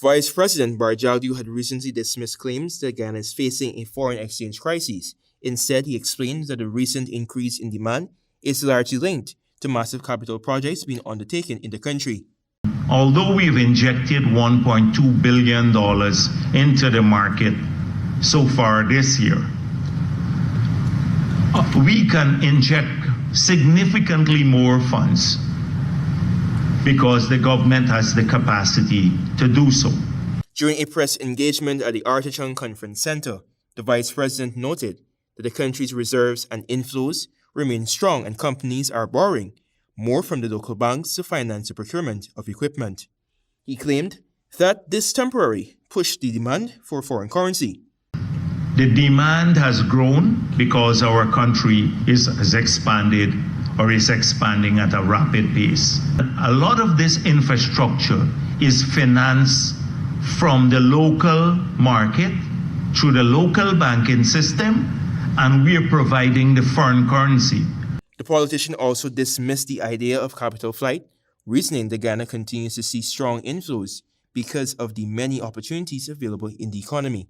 Vice President Bharrat Jagdeo had recently dismissed claims that Guyana is facing a foreign exchange crisis. Instead, he explained that the recent increase in demand is largely linked to massive capital projects being undertaken in the country. Although we've injected $1.2 billion into the market so far this year, we can inject significantly more funds because the government has the capacity to do so. During a press engagement at the Artichon Conference Center, the Vice President noted that the country's reserves and inflows remain strong and companies are borrowing more from the local banks to finance the procurement of equipment. He claimed that this temporarily pushed the demand for foreign currency. The demand has grown because our country has expanded or is expanding at a rapid pace. A lot of this infrastructure is financed from the local market through the local banking system, and we are providing the foreign currency. The politician also dismissed the idea of capital flight, reasoning that Guyana continues to see strong inflows because of the many opportunities available in the economy.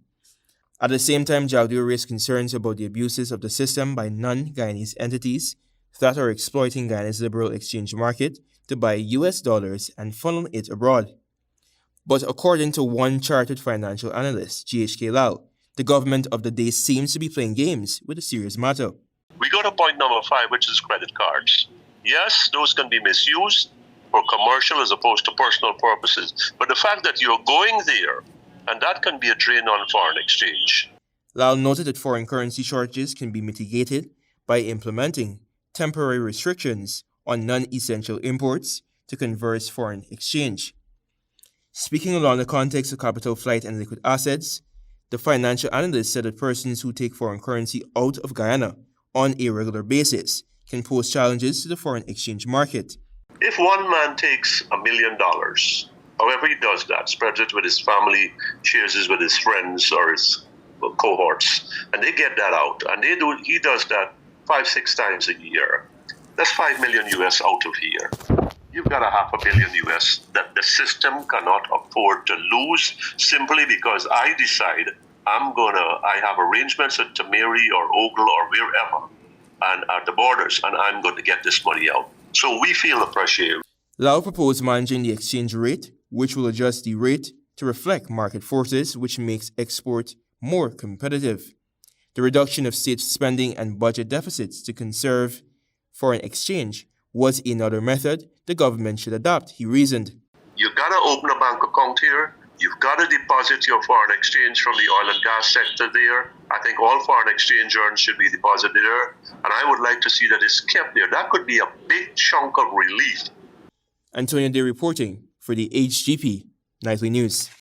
At the same time, Jagdeo raised concerns about the abuses of the system by non-Guyanese entities that are exploiting Guyana's liberal exchange market to buy US dollars and funnel it abroad. But according to one chartered financial analyst, GHK Lall, the government of the day seems to be playing games with a serious matter. We go to point number 5, which is credit cards. Yes, those can be misused for commercial as opposed to personal purposes. But the fact that you're going there, and that can be a drain on foreign exchange. Lall noted that foreign currency shortages can be mitigated by implementing temporary restrictions on non-essential imports to converse foreign exchange. Speaking along the context of capital flight and liquid assets, the financial analyst said that persons who take foreign currency out of Guyana on a regular basis can pose challenges to the foreign exchange market. If one man takes $1 million, however he does that, spreads it with his family, shares it with his friends or his cohorts, and they get that out, and he does that 5-6 times a year, that's $5 million US out of here. You've got $500 million US that the system cannot afford to lose simply because I decide I have arrangements at Tamari or Ogle or wherever and at the borders, and I'm going to get this money out. So we feel the pressure. Lall proposed managing the exchange rate, which will adjust the rate to reflect market forces, which makes export more competitive. The reduction of state spending and budget deficits to conserve foreign exchange was another method the government should adopt, he reasoned. You've got to open a bank account here. You've got to deposit your foreign exchange from the oil and gas sector there. I think all foreign exchange earnings should be deposited there. And I would like to see that it's kept there. That could be a big chunk of relief. Antonio Day reporting for the HGP Nightly News.